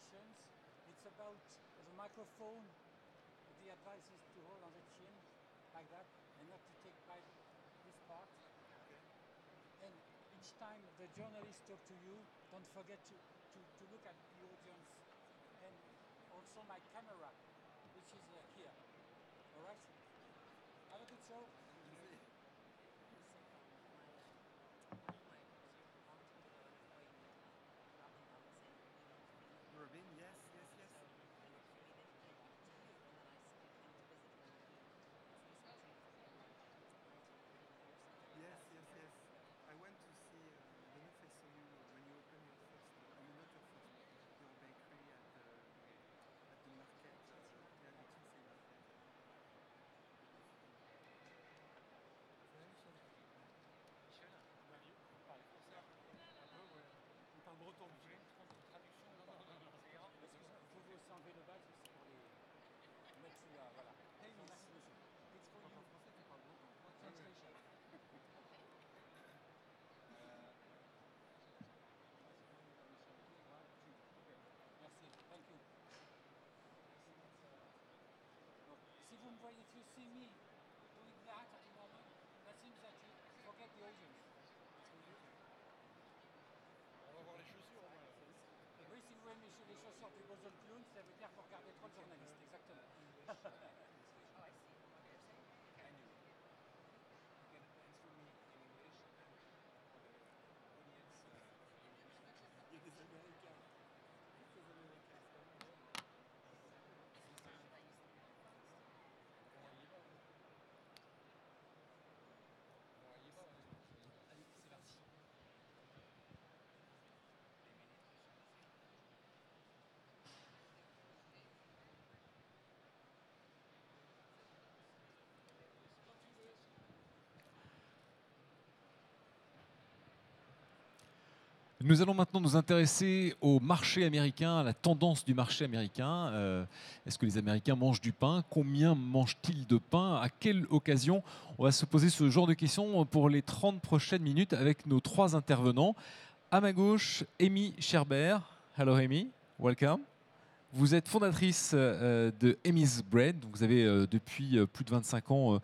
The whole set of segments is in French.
questions. It's about the microphone. The advice is to hold on the chin like that and not to take by this part. And each time the journalist talk to you, don't forget to look at the audience and also my camera, which is here. All right? Have a good show. Robin, yes. Yes. I went to see, I don't know if I saw you when you opened your first, not your first, your bakery at the market, yeah, the Chelsea market. Michel, Mario, vous parlez français un peu, ouais. On parle breton. Vous voulez une traduction ou pas? Ça ira. Excusez-moi, il faut aussi enlever le badge aussi pour les mettre sous la. Voilà. Hey, merci monsieur. It's for you. En français, tu parles breton. Translation. Merci. Thank you. Donc, si vous me voyez, if you see me doing that at the moment, that seems that you forget the audience. On va voir les chaussures au moins. Oui, si vous voyez les chaussures du Bozo le clown, ça veut dire que vous regardez trop le journaliste, exactement. Nous allons maintenant nous intéresser au marché américain, à la tendance du marché américain. Est-ce que les Américains mangent du pain? Combien mangent-ils de pain? À quelle occasion? On va se poser ce genre de questions pour les 30 prochaines minutes avec nos trois intervenants. À ma gauche, Amy Scherber. Hello Amy, welcome. Vous êtes fondatrice de Amy's Bread. Donc vous avez depuis plus de 25 ans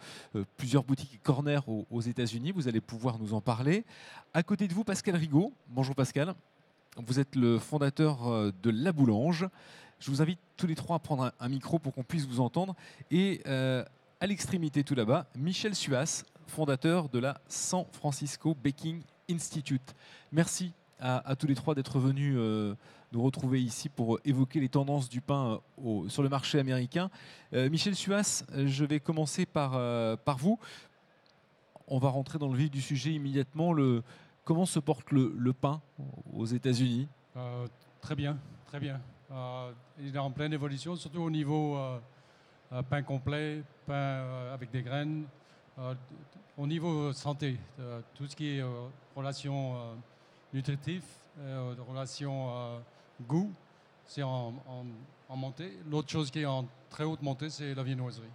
plusieurs boutiques et corners aux États-Unis. Vous allez pouvoir nous en parler. À côté de vous, Pascal Rigaud. Bonjour Pascal. Vous êtes le fondateur de La Boulange. Je vous invite tous les trois à prendre un micro pour qu'on puisse vous entendre. Et à l'extrémité tout là-bas, Michel Suas, fondateur de la San Francisco Baking Institute. Merci à tous les trois d'être venus nous retrouver ici pour évoquer les tendances du pain sur le marché américain. Michel Suas, je vais commencer par vous. On va rentrer dans le vif du sujet immédiatement. Comment se porte le pain aux États-Unis? Très bien. Il est en pleine évolution, surtout au niveau pain complet, pain avec des graines. Au niveau santé, tout ce qui est relation nutritive, relation goût, c'est en montée. L'autre chose qui est en très haute montée, c'est la viennoiserie.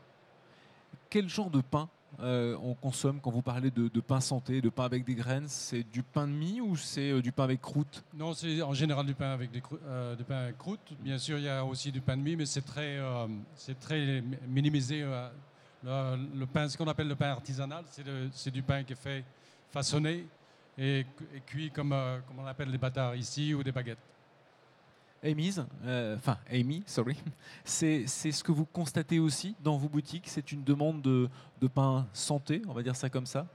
Quel genre de pain on consomme quand vous parlez de pain santé, de pain avec des graines? C'est du pain de mie ou c'est du pain avec croûte? Non, c'est en général du pain avec du pain avec croûte. Bien sûr, il y a aussi du pain de mie, mais c'est très minimisé. Le pain, ce qu'on appelle le pain artisanal, c'est du pain qui est fait façonné et cuit comme on appelle les bâtards ici ou des baguettes. Amy, c'est ce que vous constatez aussi dans vos boutiques? C'est une demande de pain santé, on va dire ça comme ça?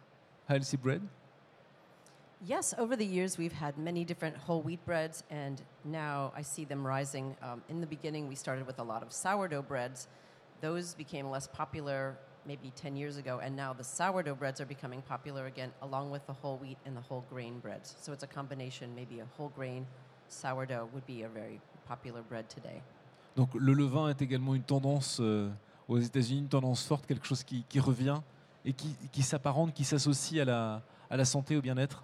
Healthy bread? Yes, over the years we've had many different whole wheat breads, and now I see them rising. In the beginning, we started with a lot of sourdough breads. Those became less popular maybe 10 years ago, and now the sourdough breads are becoming popular again, along with the whole wheat and the whole grain breads. So it's a combination, maybe a whole grain sourdough would be a very popular bread today. Donc le levain est également une tendance aux États-Unis, une tendance forte, quelque chose qui revient et qui s'apparente, qui s'associe à la santé, au bien-être?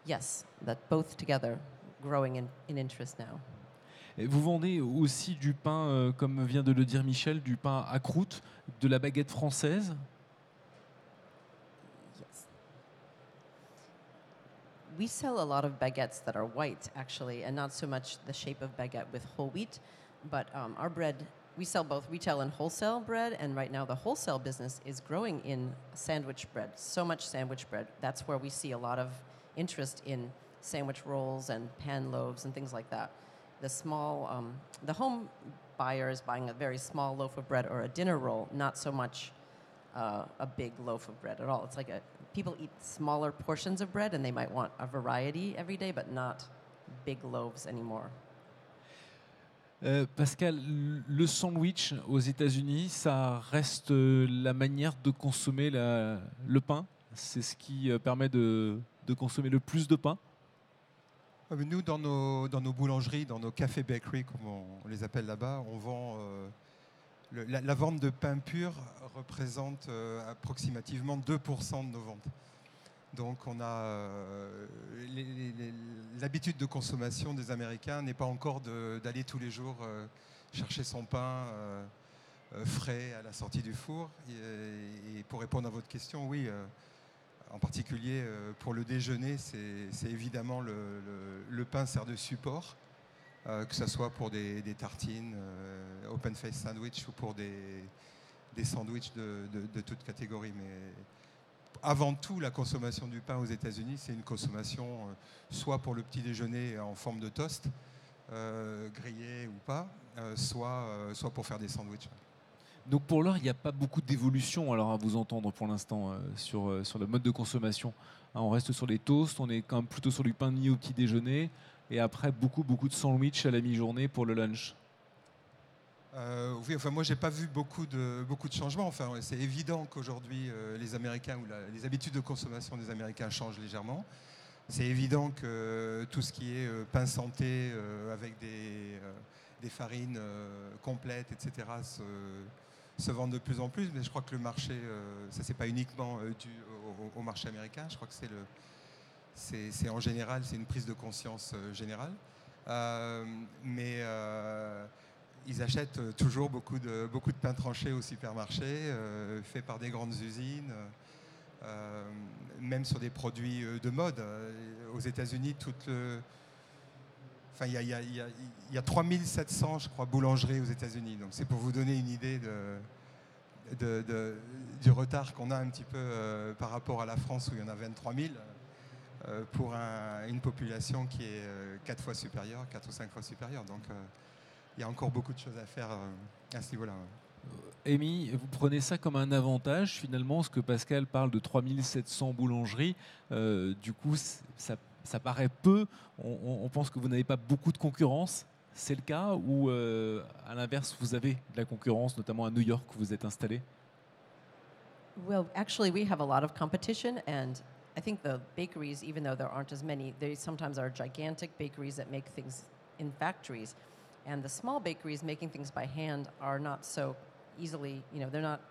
Yes, that both together growing in interest now. Et vous vendez aussi du pain, comme vient de le dire Michel, du pain à croûte, de la baguette française? Yes. we sell a lot of baguettes that are white, actually, and not so much the shape of baguette with whole wheat. But our bread, we sell both retail and wholesale bread, and right now the wholesale business is growing in sandwich bread, so much sandwich bread. That's where we see a lot of interest in sandwich rolls and pan loaves and things like that. The home buyer is buying a very small loaf of bread or a dinner roll, not so much a big loaf of bread at all. It's like people eat smaller portions of bread and they might want a variety every day, but not big loaves anymore. Pascal, le sandwich aux États-Unis, ça reste la manière de consommer le pain. C'est ce qui permet de consommer le plus de pain. Nous, dans nos boulangeries, dans nos cafés bakery, comme on les appelle là-bas, on vend la vente de pain pur représente approximativement 2% de nos ventes. Donc on a l'habitude de consommation des Américains n'est pas encore d'aller tous les jours chercher son pain frais à la sortie du four. Et pour répondre à votre question, oui, en particulier pour le déjeuner, c'est évidemment le pain sert de support, que ce soit pour des tartines, open face sandwich ou pour des sandwichs de toute catégorie. Mais avant tout, la consommation du pain aux États-Unis, c'est une consommation soit pour le petit déjeuner en forme de toast, grillé ou pas, soit pour faire des sandwichs. Donc pour l'heure, il n'y a pas beaucoup d'évolution alors à vous entendre pour l'instant sur le mode de consommation. On reste sur les toasts, on est quand même plutôt sur du pain de mie au petit déjeuner et après beaucoup de sandwichs à la mi-journée pour le lunch. Oui, enfin moi j'ai pas vu beaucoup de changements. Enfin, c'est évident qu'aujourd'hui les Américains ou les habitudes de consommation des Américains changent légèrement. C'est évident que tout ce qui est pain santé avec des farines complètes, etc. se vendent de plus en plus. Mais je crois que le marché, ça c'est pas uniquement dû au marché américain. Je crois que c'est en général, c'est une prise de conscience générale. Mais ils achètent toujours beaucoup de pain tranché au supermarché, fait par des grandes usines, même sur des produits de mode. Aux États-Unis, il y a 3700, je crois, boulangeries aux États-Unis. Donc c'est pour vous donner une idée du retard qu'on a un petit peu par rapport à la France où il y en a 23 000 pour une population qui est 4 ou 5 fois supérieure. Donc il y a encore beaucoup de choses à faire à ce niveau-là. Amy, vous prenez ça comme un avantage finalement, ce que Pascal parle de 3700 boulangeries. Du coup, ça paraît peu. On pense que vous n'avez pas beaucoup de concurrence. C'est le cas ou à l'inverse, vous avez de la concurrence, notamment à New York où vous êtes installé? Well, actually, we have a lot of competition, and I think the bakeries, even though there aren't as many, they sometimes are gigantic bakeries that make things in factories. And the small bakeries making things by hand are not so easily, they're not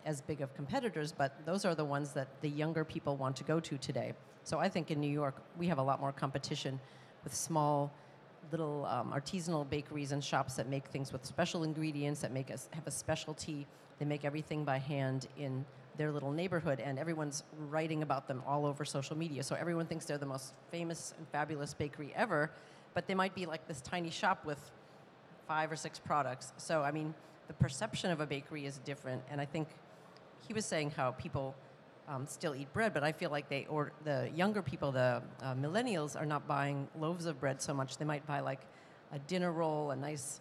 as big of competitors, but those are the ones that the younger people want to go to today. So I think in New York, we have a lot more competition with small, little artisanal bakeries and shops that make things with special ingredients, that have a specialty. They make everything by hand in their little neighborhood, and everyone's writing about them all over social media. So everyone thinks they're the most famous and fabulous bakery ever, but they might be like this tiny shop with 5 or 6 products. So, I mean, the perception of a bakery is different. And I think he was saying how people still eat bread, but I feel like the younger people, the millennials, are not buying loaves of bread so much. They might buy like a dinner roll, a nice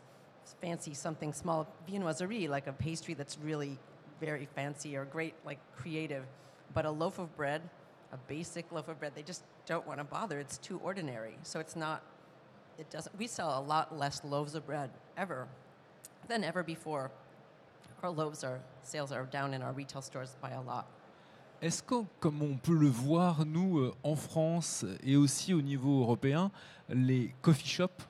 fancy something small, viennoiserie, like a pastry that's really very fancy or great, like creative. But a loaf of bread, a basic loaf of bread, they just don't want to bother. It's too ordinary. So we sell a lot less loaves of bread than ever before. Our sales are down in our retail stores by a lot. Est-ce que, comme on peut le voir, nous, en France et aussi au niveau européen, les coffee shops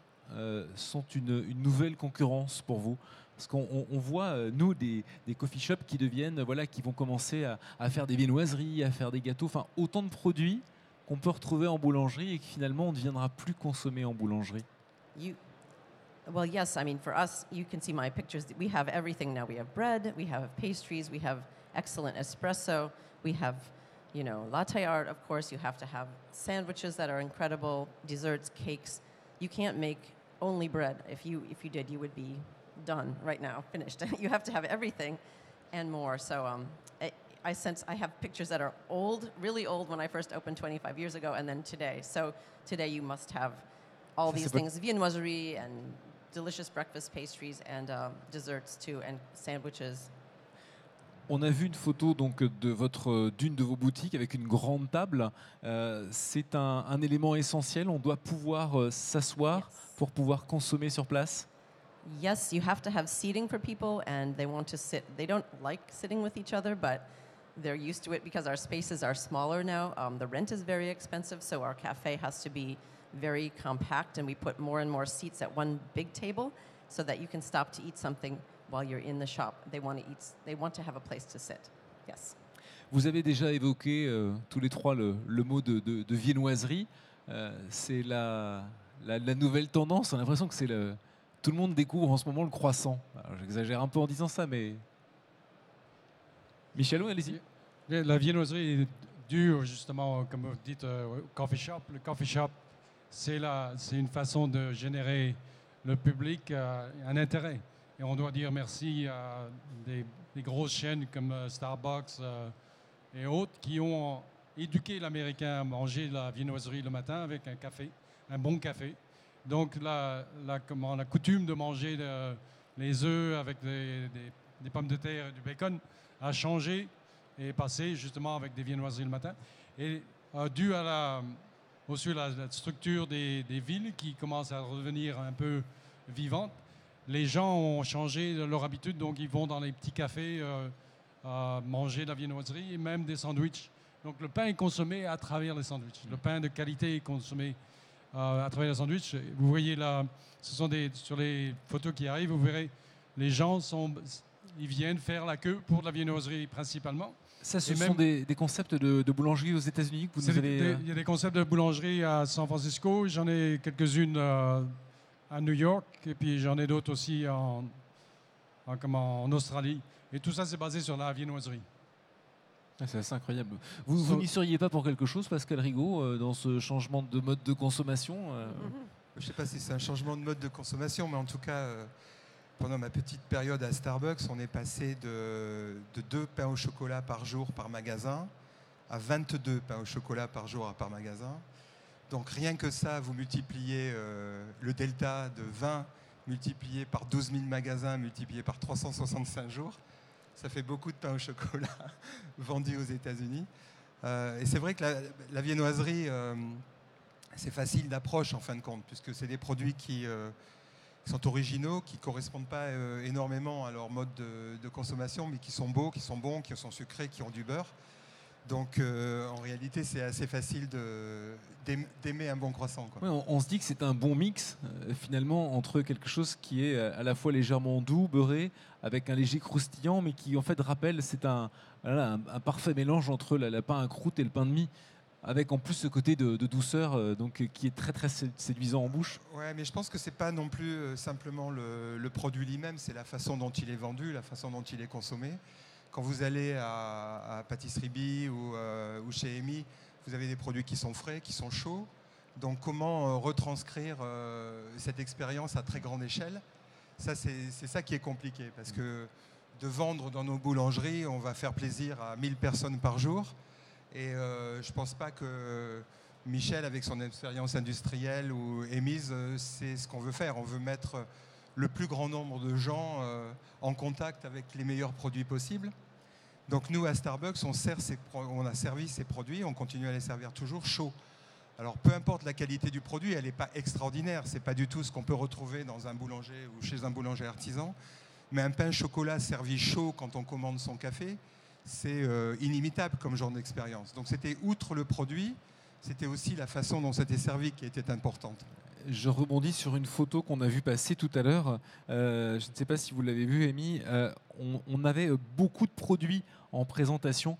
sont une nouvelle concurrence pour vous? Parce qu'on voit, nous, des coffee shops qui qui vont commencer à faire des viennoiseries, à faire des gâteaux, enfin autant de produits qu'on peut retrouver en boulangerie et que finalement on ne viendra plus consommer en boulangerie. Well, yes, I mean, for us, you can see my pictures. We have everything now. We have bread, we have pastries, we have excellent espresso, we have You know, latte art, of course, you have to have sandwiches that are incredible, desserts, cakes. You can't make only bread. If you did, you would be done right now, finished. You have to have everything and more. So I have pictures that are old, really old when I first opened 25 years ago, and then today. So today you must have all these things, viennoiserie and delicious breakfast pastries and desserts too, and sandwiches. On a vu une photo donc d'une de vos boutiques avec une grande table. C'est un élément essentiel. On doit pouvoir s'asseoir pour pouvoir consommer sur place. Yes, you have to have seating for people, and they want to sit. They don't like sitting with each other, but they're used to it because our spaces are smaller now. The rent is very expensive, so our cafe has to be very compact, and we put more and more seats at one big table so that you can stop to eat something while you're in the shop. They want to have a place to sit. Yes. Vous avez déjà évoqué tous les trois le mot de viennoiserie. C'est la nouvelle tendance. On a l'impression que tout le monde découvre en ce moment le croissant. Alors, j'exagère un peu en disant ça, mais Michel, allez-y. La viennoiserie est due justement, comme vous dites, au coffee shop. Le coffee shop, c'est une façon de générer le public un intérêt. Et on doit dire merci à des grosses chaînes comme Starbucks et autres qui ont éduqué l'Américain à manger la viennoiserie le matin avec un café, un bon café. Donc la coutume de manger les œufs avec des pommes de terre et du bacon a changé et est passé justement avec des viennoiseries le matin. Et dû aussi à la structure des villes qui commencent à revenir un peu vivantes, les gens ont changé leur habitude, donc ils vont dans les petits cafés manger de la viennoiserie et même des sandwichs. Donc le pain est consommé à travers les sandwichs. Le pain de qualité est consommé à travers les sandwichs. Vous voyez là, sur les photos qui arrivent, vous verrez, les gens ils viennent faire la queue pour de la viennoiserie principalement. Ça, ce sont des concepts de boulangerie aux États-Unis que vous nous avez... Il y a des concepts de boulangerie à San Francisco. J'en ai quelques-unes à New York, et puis j'en ai d'autres aussi en Australie. Et tout ça, c'est basé sur la viennoiserie. C'est assez incroyable. Vous n'y seriez pas pour quelque chose, Pascal Rigaud, dans ce changement de mode de consommation Je ne sais pas si c'est un changement de mode de consommation, mais en tout cas, pendant ma petite période à Starbucks, on est passé de 2 pains au chocolat par jour par magasin à 22 pains au chocolat par jour par magasin. Donc rien que ça, vous multipliez le delta de 20 multiplié par 12 000 magasins, multiplié par 365 jours. Ça fait beaucoup de pain au chocolat vendus aux États-Unis. Et c'est vrai que la viennoiserie, c'est facile d'approche en fin de compte, puisque c'est des produits qui sont originaux, qui ne correspondent pas énormément à leur mode de consommation, mais qui sont beaux, qui sont bons, qui sont sucrés, qui ont du beurre. Donc en réalité, c'est assez facile d'aimer un bon croissant, quoi. Ouais, on se dit que c'est un bon mix finalement entre quelque chose qui est à la fois légèrement doux, beurré, avec un léger croustillant, mais qui en fait rappelle, c'est un parfait mélange entre le pain à croûte et le pain de mie, avec en plus ce côté de douceur donc, qui est très très séduisant en bouche. Ouais, mais je pense que c'est pas non plus simplement le produit lui-même, c'est la façon dont il est vendu, la façon dont il est consommé. Quand vous allez à Pâtisserie Bee ou chez Amy, vous avez des produits qui sont frais, qui sont chauds. Donc comment retranscrire cette expérience à très grande échelle ? Ça, c'est ça qui est compliqué, parce que de vendre dans nos boulangeries, on va faire plaisir à 1000 personnes par jour. Et je ne pense pas que Michel, avec son expérience industrielle, ou Émise, c'est ce qu'on veut faire. On veut mettre le plus grand nombre de gens en contact avec les meilleurs produits possibles. Donc nous, à Starbucks, on a servi ces produits, on continue à les servir toujours chauds. Alors peu importe la qualité du produit, elle n'est pas extraordinaire, c'est pas du tout ce qu'on peut retrouver dans un boulanger ou chez un boulanger artisan, mais un pain chocolat servi chaud quand on commande son café, c'est inimitable comme genre d'expérience. Donc c'était outre le produit, c'était aussi la façon dont c'était servi qui était importante. Je rebondis sur une photo qu'on a vue passer tout à l'heure. Je ne sais pas si vous l'avez vue, Amy. On avait beaucoup de produits en présentation.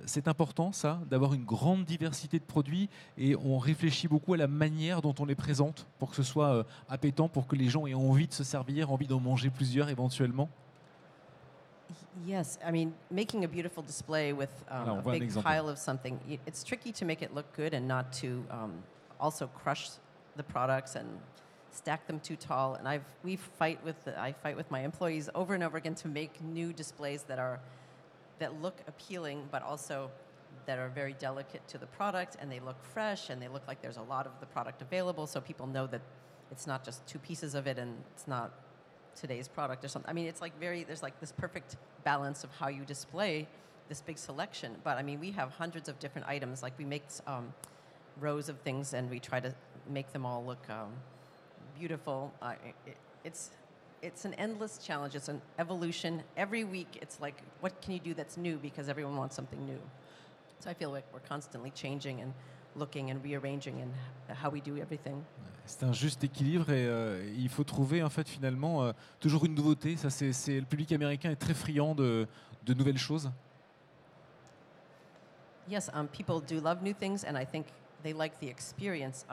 C'est important, ça, d'avoir une grande diversité de produits, et on réfléchit beaucoup à la manière dont on les présente pour que ce soit appétant, pour que les gens aient envie de se servir, envie d'en manger plusieurs éventuellement. Yes, I mean, making a beautiful display with Alors, on a voit un big exemple. pile of something, it's tricky to make it look good and not to also crush the products and stack them too tall. And I fight with my employees over and over again to make new displays that look appealing, but also that are very delicate to the product, and they look fresh, and they look like there's a lot of the product available, so people know that it's not just two pieces of it and it's not today's product or something. I mean, it's like there's like this perfect balance of how you display this big selection. But I mean, we have hundreds of different items. Like we make rows of things, and we try to make them all look beautiful. It's an endless challenge. It's an evolution. Every week, it's like, what can you do that's new? Because everyone wants something new. So I feel like we're constantly changing and looking and rearranging and how we do everything. C'est un juste équilibre et il faut trouver en fait finalement toujours une nouveauté. Ça, le public américain est très friand de nouvelles choses. Yes, people do love new things, and I think they like the experience.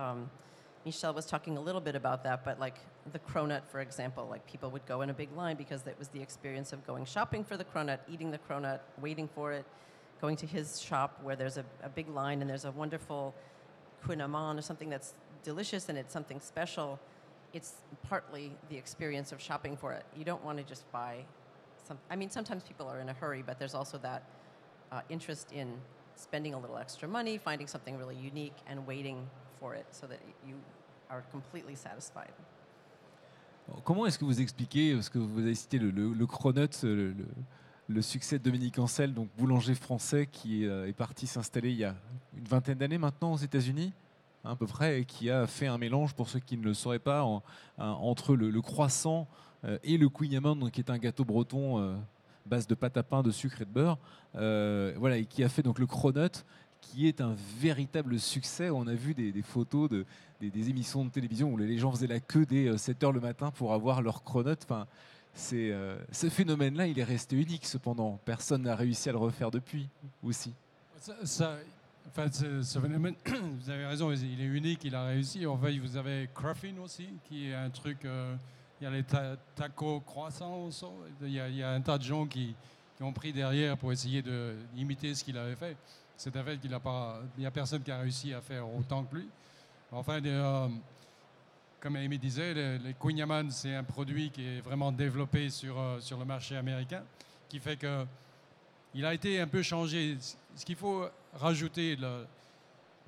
Michelle was talking a little bit about that, but like the cronut, for example, like people would go in a big line because it was the experience of going shopping for the cronut, eating the cronut, waiting for it, going to his shop where there's a big line and there's a wonderful kouign-amann or something that's delicious and it's something special. It's partly the experience of shopping for it. You don't want to just buy I mean, sometimes people are in a hurry, but there's also that interest in spending a little extra money, finding something really unique, and waiting for it so that you are completely satisfied. Comment est-ce que vous expliquez, parce que vous avez cité le cronut, le succès de Dominique Ancel, donc boulanger français qui est parti s'installer il y a une vingtaine d'années maintenant aux États-Unis, à peu près, et qui a fait un mélange, pour ceux qui ne le sauraient pas, entre le croissant et le kouign-amann, donc qui est un gâteau breton base de pâte à pain, de sucre et de beurre, voilà, et qui a fait donc le cronut, qui est un véritable succès. On a vu des photos des émissions de télévision où les gens faisaient la queue dès 7h le matin pour avoir leur cronut. Enfin, ce phénomène-là, il est resté unique cependant. Personne n'a réussi à le refaire depuis aussi. Ce phénomène, vous avez raison, il est unique, il a réussi. En fait, vous avez Cruffin aussi, qui est un truc... il y a les tacos croissants aussi. Il y a un tas de gens qui ont pris derrière pour essayer d'imiter ce qu'il avait fait. C'est un fait qu'il n'y a personne qui a réussi à faire autant que lui. Enfin, comme Amy disait, les kouign-amann, c'est un produit qui est vraiment développé sur le marché américain, qui fait qu'il a été un peu changé. Ce qu'il faut rajouter,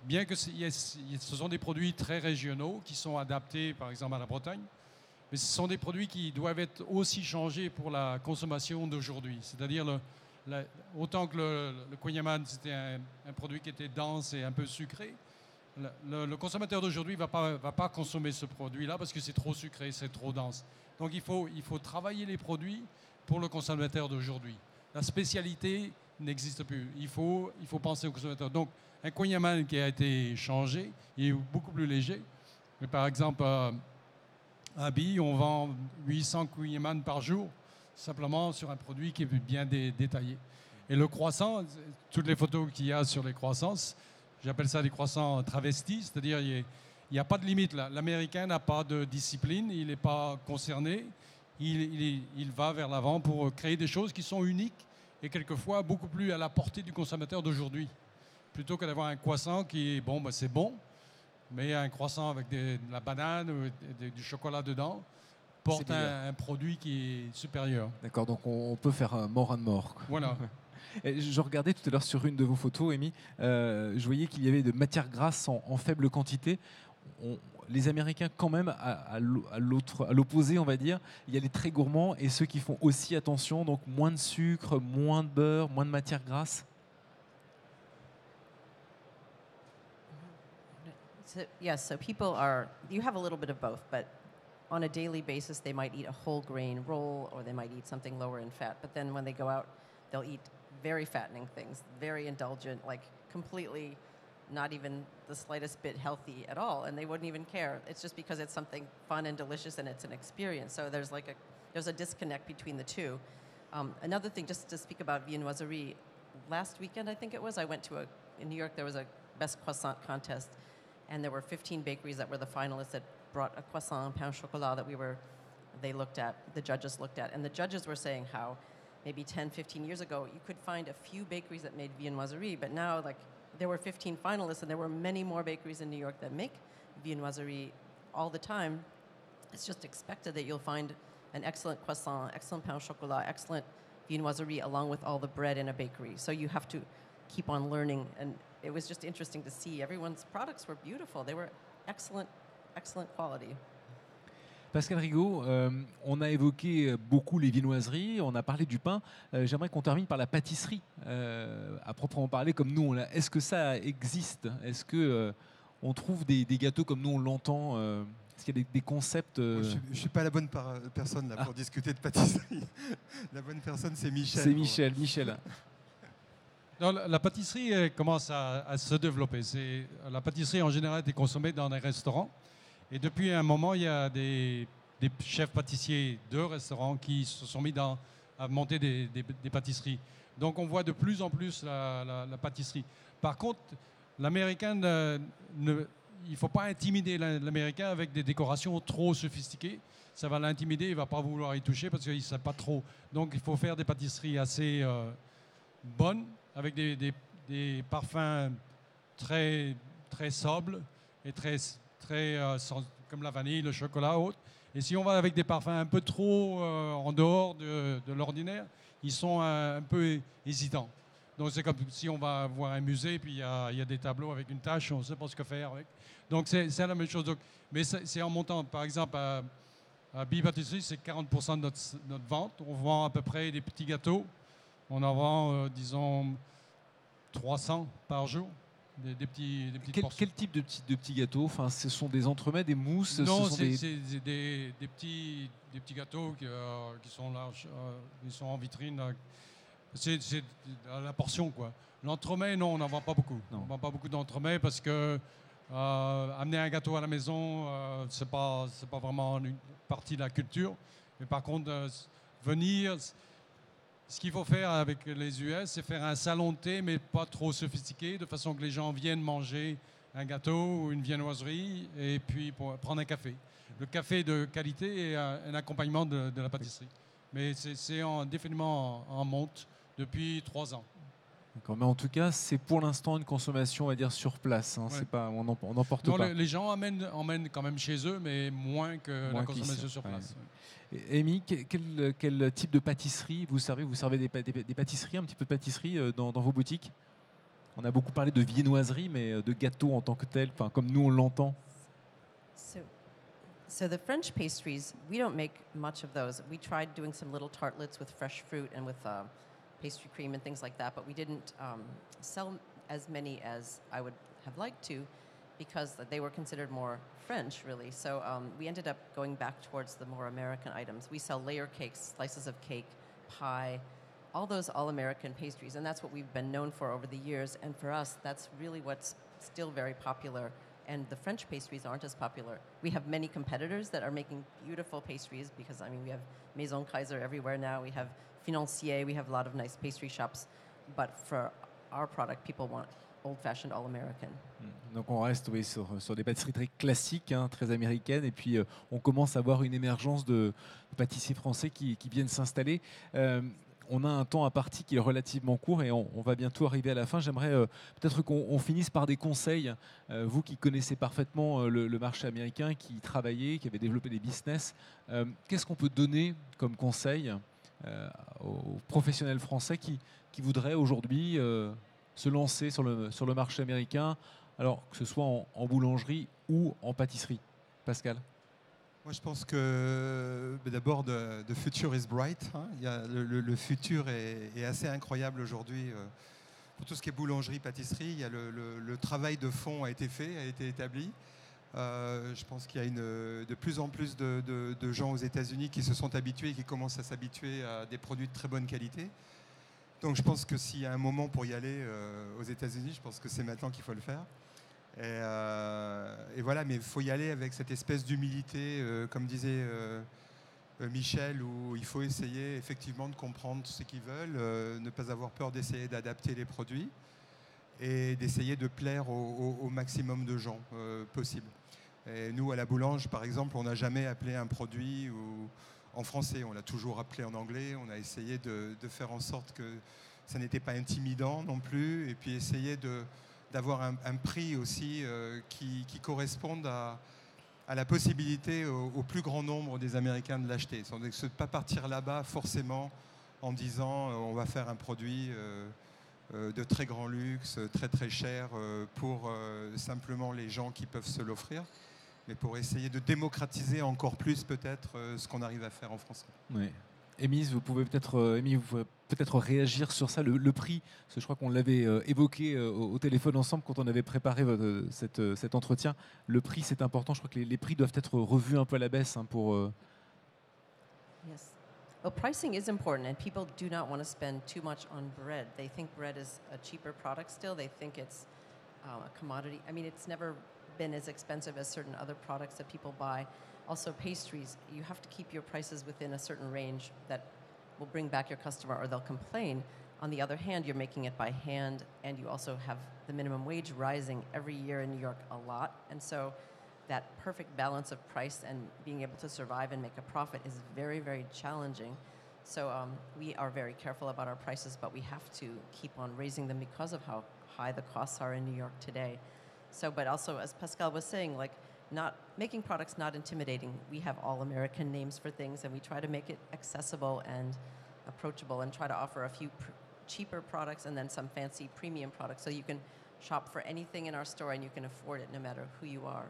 bien que ce sont des produits très régionaux qui sont adaptés, par exemple, à la Bretagne, mais ce sont des produits qui doivent être aussi changés pour la consommation d'aujourd'hui. C'est-à-dire, autant que le kouign-amann, c'était un produit qui était dense et un peu sucré, le consommateur d'aujourd'hui ne va pas consommer ce produit-là parce que c'est trop sucré, c'est trop dense. Donc il faut travailler les produits pour le consommateur d'aujourd'hui. La spécialité n'existe plus. Il faut penser au consommateur. Donc un kouign-amann qui a été changé, il est beaucoup plus léger. Mais par exemple, à Bille, on vend 800 kouign-amann par jour, simplement sur un produit qui est bien détaillé. Et le croissant, toutes les photos qu'il y a sur les croissants, j'appelle ça des croissants travestis, c'est-à-dire il n'y a pas de limite là. L'Américain n'a pas de discipline, il n'est pas concerné, il va vers l'avant pour créer des choses qui sont uniques et quelquefois beaucoup plus à la portée du consommateur d'aujourd'hui. Plutôt que d'avoir un croissant qui est bon, c'est bon, mais un croissant avec de la banane ou du chocolat dedans porte un produit qui est supérieur. D'accord, donc on peut faire un more and more, quoi. Voilà. Et je regardais tout à l'heure sur une de vos photos, Amy, je voyais qu'il y avait de matières grasses en faible quantité. Les Américains, quand même, à l'opposé, on va dire, il y a les très gourmands et ceux qui font aussi attention, donc moins de sucre, moins de beurre, moins de matières grasses. So, yes, so people you have a little bit of both, but on a daily basis, they might eat a whole grain roll or they might eat something lower in fat. But then when they go out, they'll eat very fattening things, very indulgent, like completely not even the slightest bit healthy at all, and they wouldn't even care. It's just because it's something fun and delicious and it's an experience. So there's a disconnect between the two. Another thing, just to speak about viennoiserie, last weekend I think it was, I went to in New York there was a best croissant contest, and there were 15 bakeries that were the finalists that brought a croissant pain au chocolat that the judges looked at, and the judges were saying how maybe 10, 15 years ago, you could find a few bakeries that made viennoiserie, but now, like, there were 15 finalists, and there were many more bakeries in New York that make viennoiserie all the time. It's just expected that you'll find an excellent croissant, excellent pain au chocolat, excellent viennoiserie, along with all the bread in a bakery. So you have to keep on learning, and it was just interesting to see everyone's products were beautiful. They were excellent, excellent quality. Pascal Rigaud, on a évoqué beaucoup les viennoiseries, on a parlé du pain. J'aimerais qu'on termine par la pâtisserie, à proprement parler, comme nous on l'a. Est-ce que ça existe? Est-ce que on trouve des gâteaux comme nous on l'entend? Est-ce qu'il y a des concepts Je ne suis pas la bonne personne là, pour discuter de pâtisserie. La bonne personne, c'est Michel. C'est Michel. Michel. Non, la pâtisserie commence à se développer. La pâtisserie en général est consommée dans les restaurants. Et depuis un moment, il y a des chefs pâtissiers de restaurants qui se sont mis à monter des pâtisseries. Donc on voit de plus en plus la pâtisserie. Par contre, l'américain, il ne faut pas intimider l'américain avec des décorations trop sophistiquées. Ça va l'intimider, il ne va pas vouloir y toucher parce qu'il ne sait pas trop. Donc il faut faire des pâtisseries assez bonnes, avec des parfums très, très sobres et très comme la vanille, le chocolat, autres. Et si on va avec des parfums un peu trop en dehors de l'ordinaire, ils sont un peu hésitants. Donc c'est comme si on va voir un musée, puis il y a des tableaux avec une tache, on ne sait pas ce que faire avec. Donc c'est la même chose. Donc, mais c'est en montant. Par exemple, à Bee Pâtisserie, c'est 40% de notre vente. On vend à peu près des petits gâteaux. On en vend, disons, 300 par jour. Des petites portions. Quel type de petits gâteaux? Enfin, ce sont des entremets, des mousses? Non, ce sont c'est des petits gâteaux qui sont là, qui sont en vitrine. C'est à la portion, quoi. L'entremets, non, on n'en vend pas beaucoup. Non. On ne vend pas beaucoup d'entremets parce que amener un gâteau à la maison, c'est pas vraiment une partie de la culture. Mais par contre, venir... Ce qu'il faut faire avec les US, c'est faire un salon de thé, mais pas trop sophistiqué, de façon que les gens viennent manger un gâteau ou une viennoiserie et puis pour prendre un café. Le café de qualité est un accompagnement de la pâtisserie. Mais c'est définitivement en monte depuis 3 ans. D'accord, mais en tout cas, c'est pour l'instant une consommation, on va dire, sur place. Hein. Ouais. C'est pas, on n'emporte pas. Les gens emmènent quand même chez eux, mais moins que la consommation sur place. Ouais. Amy, quel type de pâtisserie vous servez? Vous servez des pâtisseries, un petit peu de pâtisserie dans vos boutiques? On a beaucoup parlé de viennoiserie, mais de gâteaux en tant que tel, comme nous on l'entend. So the French pastries, we don't make much of those. We tried doing some little tartlets with fresh fruit and with pastry cream and things like that, but we didn't sell as many as I would have liked to, because they were considered more French, really. So we ended up going back towards the more American items. We sell layer cakes, slices of cake, pie, all those all-American pastries, and that's what we've been known for over the years. And for us, that's really what's still very popular. And the French pastries aren't as popular. We have many competitors that are making beautiful pastries because, I mean, we have Maison Kaiser everywhere now. We have Financier. We have a lot of nice pastry shops. But for our product, people want old-fashioned, all-American. Donc on reste sur des pâtisseries très classiques, hein, très américaines, et puis on commence à voir une émergence de pâtissiers français qui viennent s'installer. On a un temps imparti qui est relativement court et on va bientôt arriver à la fin. J'aimerais peut-être qu'on finisse par des conseils. Vous qui connaissez parfaitement le marché américain, qui y travaillez, qui avez développé des business, qu'est-ce qu'on peut donner comme conseil aux professionnels français qui voudraient aujourd'hui se lancer sur le marché américain, alors que ce soit en boulangerie ou en pâtisserie? Pascal? Moi, je pense que d'abord, the future is bright. Hein. Le futur est assez incroyable aujourd'hui. Pour tout ce qui est boulangerie, pâtisserie, il y a le travail de fond a été fait, a été établi. Je pense qu'il y a de plus en plus de gens aux États-Unis qui se sont habitués et qui commencent à s'habituer à des produits de très bonne qualité. Donc je pense que s'il y a un moment pour y aller aux États-Unis, je pense que c'est maintenant qu'il faut le faire. Et voilà, mais il faut y aller avec cette espèce d'humilité, comme disait Michel, où il faut essayer effectivement de comprendre ce qu'ils veulent, ne pas avoir peur d'essayer d'adapter les produits et d'essayer de plaire au maximum de gens possible. Et nous, à la Boulange, par exemple, on n'a jamais appelé un produit en français. On l'a toujours appelé en anglais. On a essayé de faire en sorte que ça n'était pas intimidant non plus. Et puis essayer d'avoir un prix aussi qui corresponde à la possibilité au plus grand nombre des Américains de l'acheter. De ne pas partir là-bas forcément en disant on va faire un produit de très grand luxe, très très cher pour simplement les gens qui peuvent se l'offrir, mais pour essayer de démocratiser encore plus peut-être ce qu'on arrive à faire en France. Oui. Émilie, vous pouvez peut-être réagir sur ça, le prix, parce que je crois qu'on l'avait évoqué au téléphone ensemble quand on avait préparé cet entretien. Le prix, c'est important. Je crois que les prix doivent être revus un peu à la baisse pour... Yes. Well, pricing is important, and people do not want to spend too much on bread. They think bread is a cheaper product still. They think it's a commodity. I mean, it's never been as expensive as certain other products that people buy. Also, pastries, you have to keep your prices within a certain range that will bring back your customer or they'll complain. On the other hand, you're making it by hand, and you also have the minimum wage rising every year in New York a lot. And so that perfect balance of price and being able to survive and make a profit is very, very challenging. So we are very careful about our prices, but we have to keep on raising them because of how high the costs are in New York today. So, but also, as Pascal was saying, like, not making products not intimidating. We have all American names for things, and we try to make it accessible and approachable, and try to offer a few cheaper products and then some fancy premium products, so you can shop for anything in our store and you can afford it no matter who you are.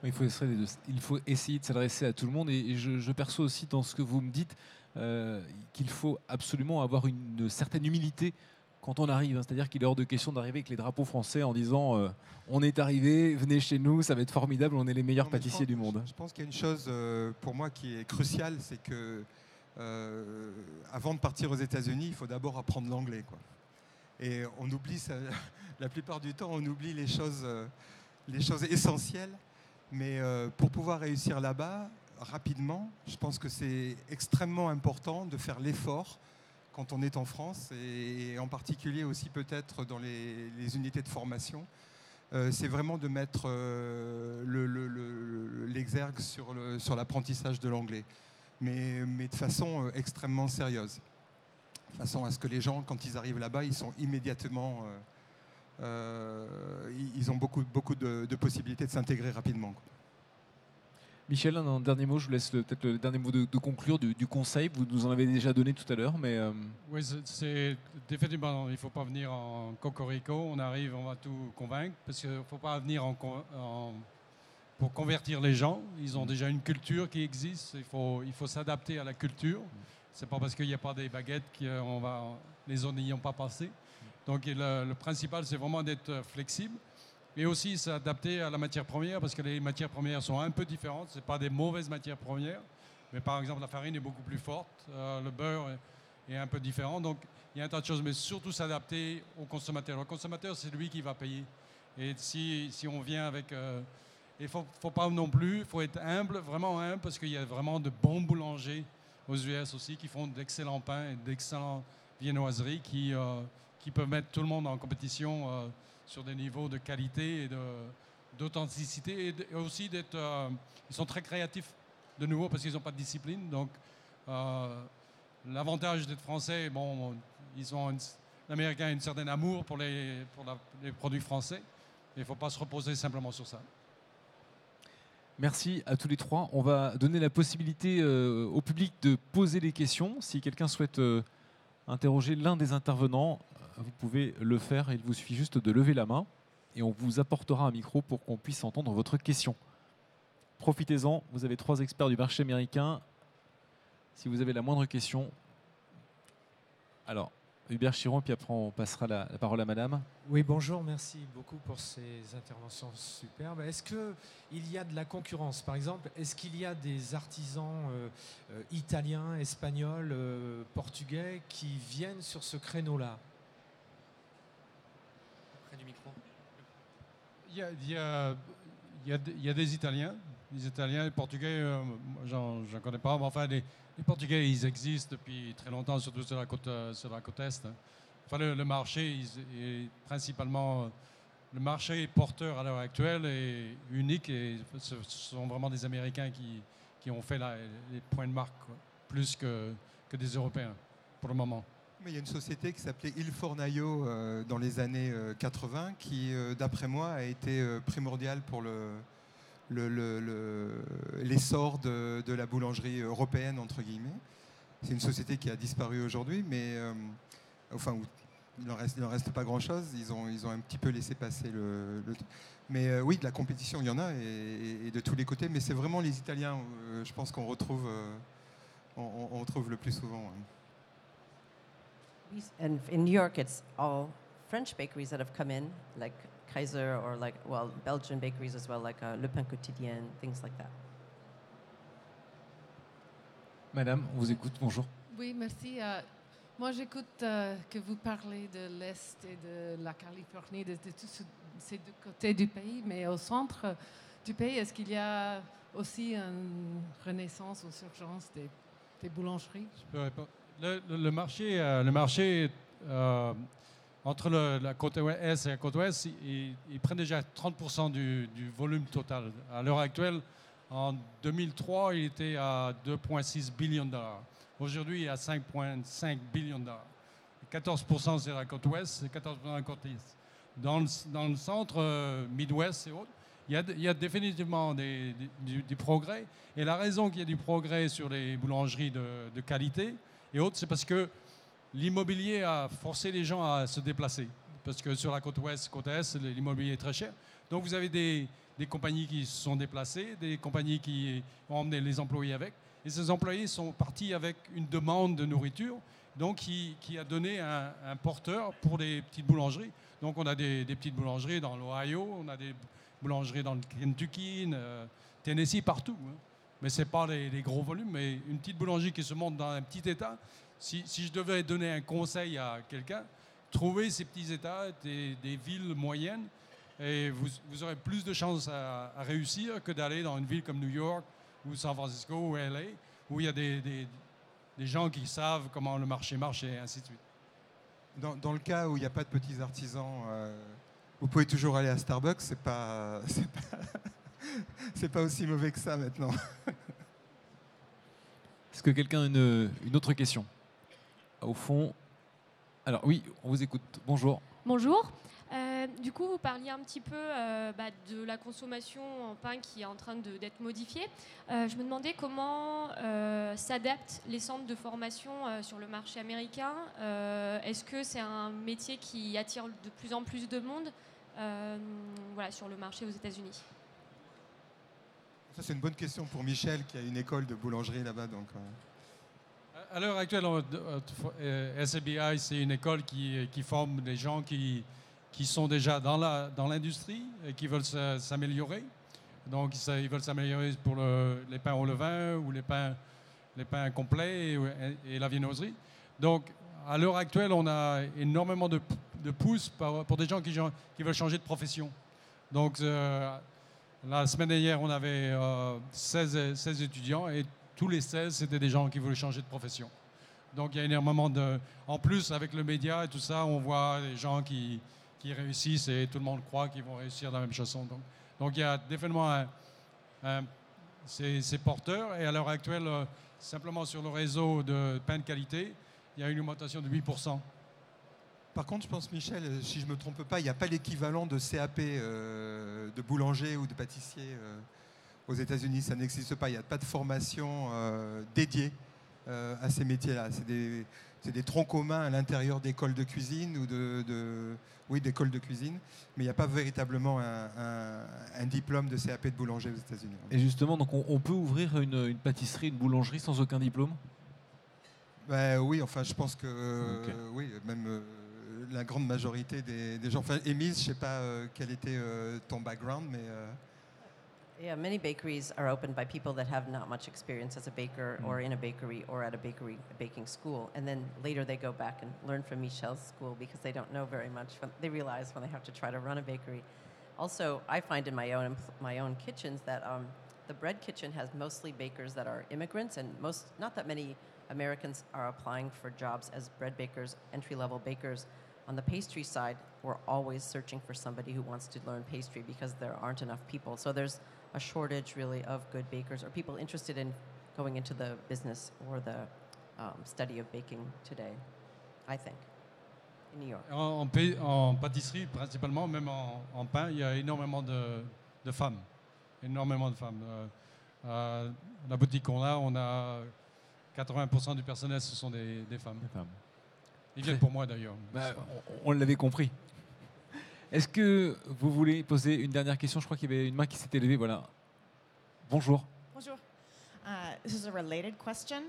Il faut essayer de s'adresser à tout le monde, et je perçois aussi dans ce que vous me dites qu'il faut absolument avoir une certaine humilité quand on arrive. C'est-à-dire qu'il est hors de question d'arriver avec les drapeaux français en disant on est arrivé, venez chez nous, ça va être formidable, on est les meilleurs pâtissiers du monde. Je pense qu'il y a une chose pour moi qui est cruciale, c'est que avant de partir aux États-Unis, il faut d'abord apprendre l'anglais, quoi. Et on oublie ça, la plupart du temps, on oublie les choses essentielles. Mais pour pouvoir réussir là-bas rapidement, je pense que c'est extrêmement important de faire l'effort quand on est en France, et en particulier aussi peut-être dans les unités de formation. C'est vraiment de mettre l'exergue sur l'apprentissage de l'anglais, mais de façon extrêmement sérieuse. De façon à ce que les gens, quand ils arrivent là-bas, ils sont immédiatement... ils ont beaucoup de possibilités de s'intégrer rapidement, quoi. Michel, un dernier mot, je vous laisse peut-être le dernier mot de conclure du conseil. Vous nous en avez déjà donné tout à l'heure, mais... Oui, c'est définitivement, il ne faut pas venir en cocorico. On arrive, on va tout convaincre, parce qu'il ne faut pas venir pour convertir les gens. Ils ont déjà une culture qui existe. Il faut s'adapter à la culture. Ce n'est pas parce qu'il n'y a pas des baguettes qu'on va les autres n'y ont pas passé. Donc le principal, c'est vraiment d'être flexible. Et aussi s'adapter à la matière première, parce que les matières premières sont un peu différentes. Ce n'est pas des mauvaises matières premières, mais par exemple la farine est beaucoup plus forte, le beurre est un peu différent. Donc il y a un tas de choses, mais surtout s'adapter au consommateur. Le consommateur, c'est lui qui va payer. Et si on vient avec... il ne faut pas non plus, il faut être humble, vraiment humble, parce qu'il y a vraiment de bons boulangers aux US aussi qui font d'excellents pains et d'excellentes viennoiseries qui peuvent mettre tout le monde en compétition sur des niveaux de qualité et d'authenticité, et aussi ils sont très créatifs de nouveau parce qu'ils n'ont pas de discipline. Donc l'avantage d'être français, bon, l'Américain a un certain amour pour les produits français, et il ne faut pas se reposer simplement sur ça. Merci à tous les trois. On va donner la possibilité au public de poser des questions. Si quelqu'un souhaite interroger l'un des intervenants, vous pouvez le faire. Il vous suffit juste de lever la main et on vous apportera un micro pour qu'on puisse entendre votre question. Profitez-en, vous avez 3 experts du marché américain. Si vous avez la moindre question... Alors, Hubert Chiron, puis après on passera la parole à madame. Oui, bonjour, merci beaucoup pour ces interventions superbes. Est-ce qu'il y a de la concurrence? Par exemple, est-ce qu'il y a des artisans italiens, espagnols, portugais qui viennent sur ce créneau-là? Près du micro. Il y a des Italiens. Les Italiens, les Portugais, j'en connais pas, mais enfin, les Portugais, ils existent depuis très longtemps, surtout sur la côte Est. Enfin, le marché est principalement... Le marché porteur à l'heure actuelle est unique, et ce sont vraiment des Américains qui ont fait les points de marque, quoi, plus que des Européens, pour le moment. Mais il y a une société qui s'appelait Il Fornaio dans les années 80 qui, d'après moi, a été primordiale pour l'essor de la boulangerie européenne, entre guillemets. C'est une société qui a disparu aujourd'hui, mais enfin, il n'en reste pas grand-chose. Ils ont un petit peu laissé passer mais oui, de la compétition, il y en a, et de tous les côtés. Mais c'est vraiment les Italiens, je pense qu'on retrouve, on retrouve le plus souvent. And in New York, it's all French bakeries that have come in, like Kaiser, or like, well, Belgian bakeries as well, like Le Pain Quotidien, things like that. Madame, on vous écoute, bonjour. Oui, merci. Moi, j'écoute que vous parlez de l'Est et de la Californie, de tous ces deux côtés du pays, mais au centre du pays, est-ce qu'il y a aussi une renaissance ou surgence des boulangeries? Je peux répondre. Le marché entre la côte Est et la côte Ouest, il prend déjà 30% du volume total. À l'heure actuelle, en 2003, il était à 2,6 billions de dollars. Aujourd'hui, il est à 5,5 billions de dollars. 14% c'est la côte Ouest et 14% la côte Est. Dans le centre, Midwest et autres, il y a définitivement du progrès. Et la raison qu'il y a du progrès sur les boulangeries de qualité et autres, c'est parce que l'immobilier a forcé les gens à se déplacer. Parce que sur la côte ouest, côte est, l'immobilier est très cher. Donc vous avez des compagnies qui se sont déplacées, des compagnies qui ont emmené les employés avec. Et ces employés sont partis avec une demande de nourriture, donc qui a donné un porteur pour les petites boulangeries. Donc on a des petites boulangeries dans l'Ohio, on a des boulangeries dans le Kentucky, Tennessee, partout. Hein. Mais ce n'est pas les gros volumes, mais une petite boulangerie qui se monte dans un petit état. Si je devais donner un conseil à quelqu'un, trouvez ces petits états, des villes moyennes, et vous aurez plus de chances à réussir que d'aller dans une ville comme New York ou San Francisco ou LA, où il y a des gens qui savent comment le marché marche et ainsi de suite. Dans le cas où il n'y a pas de petits artisans, vous pouvez toujours aller à Starbucks, c'est pas aussi mauvais que ça maintenant. Est-ce que quelqu'un a une autre question? Au fond. Alors oui, on vous écoute. Bonjour. Bonjour. Du coup, vous parliez un petit peu de la consommation en pain qui est en train d'être modifiée. Je me demandais comment s'adaptent les centres de formation sur le marché américain. Est-ce que c'est un métier qui attire de plus en plus de monde sur le marché aux États-Unis? Ça, c'est une bonne question pour Michel, qui a une école de boulangerie là-bas. Donc, À l'heure actuelle, SABI, c'est une école qui forme des gens qui sont déjà dans l'industrie et qui veulent s'améliorer. Donc, ils veulent s'améliorer pour les pains au levain ou les pains complets et la viennoiserie. Donc, à l'heure actuelle, on a énormément de pousses pour des gens qui veulent changer de profession. Donc, la semaine dernière, on avait 16 étudiants et tous les 16, c'était des gens qui voulaient changer de profession. Donc, il y a énormément En plus, avec le média et tout ça, on voit des gens qui réussissent et tout le monde croit qu'ils vont réussir de la même façon. Donc il y a définitivement ces porteurs. Et à l'heure actuelle, simplement sur le réseau de pain de qualité, il y a une augmentation de 8%. Par contre, je pense, Michel, si je ne me trompe pas, il n'y a pas l'équivalent de CAP de boulanger ou de pâtissier aux États-Unis. Ça n'existe pas. Il n'y a pas de formation dédiée à ces métiers-là. C'est des troncs communs à l'intérieur d'écoles de cuisine ou d'écoles de cuisine, mais il n'y a pas véritablement un diplôme de CAP de boulanger aux États-Unis. Et justement, donc on peut ouvrir une pâtisserie, une boulangerie sans aucun diplôme? Oui, enfin, je pense que oui, même la grande majorité des gens. Enfin, Émise, je ne sais pas quel était ton background, mais. Yeah, many bakeries are opened by people that have not much experience as a baker or in a bakery or at a baking school. And then later they go back and learn from Michel's school because they don't know very much. They realize when they have to try to run a bakery. Also, I find in my own kitchens that the bread kitchen has mostly bakers that are immigrants, and not that many Americans are applying for jobs as bread bakers, entry-level bakers. On the pastry side, we're always searching for somebody who wants to learn pastry because there aren't enough people. So there's a shortage really of good bakers or people interested in going into the business or the study of baking today, I think, in New York. En pâtisserie, principalement, même en pain, il y a énormément de femmes. Énormément de femmes. La boutique qu'on a, on a 80% du personnel, ce sont des femmes. Ils viennent pour moi d'ailleurs. Bah, on l'avait compris. Est-ce que vous voulez poser une dernière question? Je crois qu'il y avait une main qui s'était levée. Voilà. Bonjour. Bonjour. This is a related question.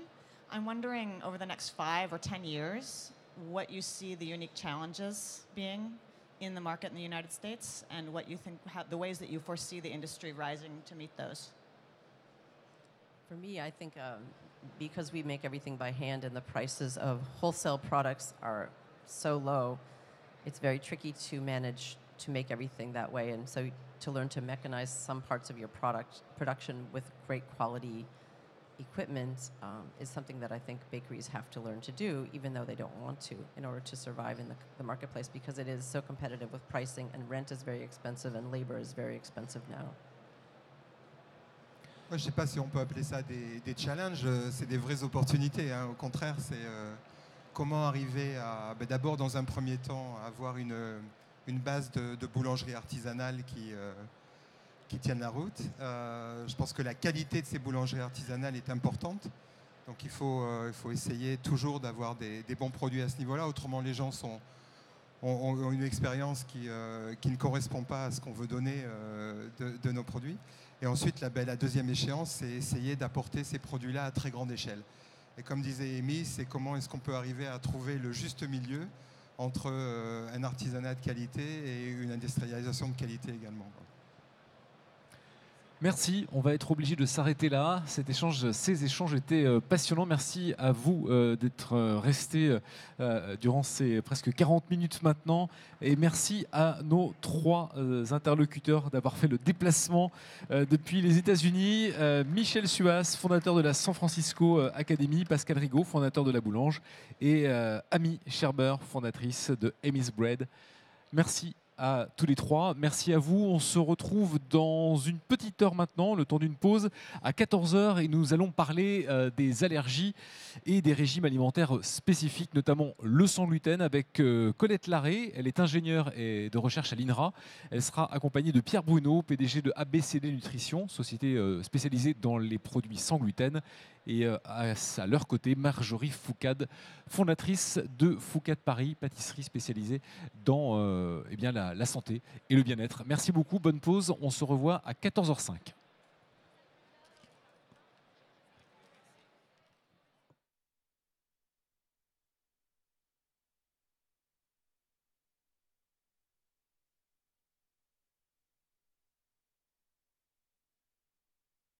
I'm wondering, over the next 5 or 10 years, what you see the unique challenges being in the market in the United States, and what you think, the ways that you foresee the industry rising to meet those. For me, I think because we make everything by hand and the prices of wholesale products are so low, it's very tricky to manage to make everything that way. And so to learn to mechanize some parts of your production with great quality equipment is something that I think bakeries have to learn to do, even though they don't want to, in order to survive in the marketplace, because it is so competitive with pricing, and rent is very expensive and labor is very expensive now. Moi, je ne sais pas si on peut appeler ça des challenges, c'est des vraies opportunités. Hein. Au contraire, c'est comment arriver à, d'abord, dans un premier temps, avoir une base de boulangerie artisanale qui tienne la route. Je pense que la qualité de ces boulangeries artisanales est importante. Donc il faut essayer toujours d'avoir des bons produits à ce niveau-là. Autrement, les gens ont une expérience qui ne correspond pas à ce qu'on veut donner de nos produits. Et ensuite, la deuxième échéance, c'est essayer d'apporter ces produits-là à très grande échelle. Et comme disait Amy, c'est comment est-ce qu'on peut arriver à trouver le juste milieu entre un artisanat de qualité et une industrialisation de qualité également. Merci, on va être obligé de s'arrêter là. Ces échanges étaient passionnants. Merci à vous d'être restés durant ces presque 40 minutes maintenant. Et merci à nos 3 interlocuteurs d'avoir fait le déplacement depuis les États-Unis. Michel Suas, fondateur de la San Francisco Academy, Pascal Rigaud, fondateur de La Boulange, et Amy Scherber, fondatrice de Amy's Bread. Merci à tous les 3. Merci à vous. On se retrouve dans une petite heure maintenant, le temps d'une pause, à 14h, et nous allons parler des allergies et des régimes alimentaires spécifiques, notamment le sans gluten, avec Colette Larrey. Elle est ingénieure et de recherche à l'INRA. Elle sera accompagnée de Pierre Bruno, PDG de ABCD Nutrition, société spécialisée dans les produits sans gluten. Et à leur côté, Marjorie Foucade, fondatrice de Foucade Paris, pâtisserie spécialisée dans la santé et le bien-être. Merci beaucoup, bonne pause. On se revoit à 14h05.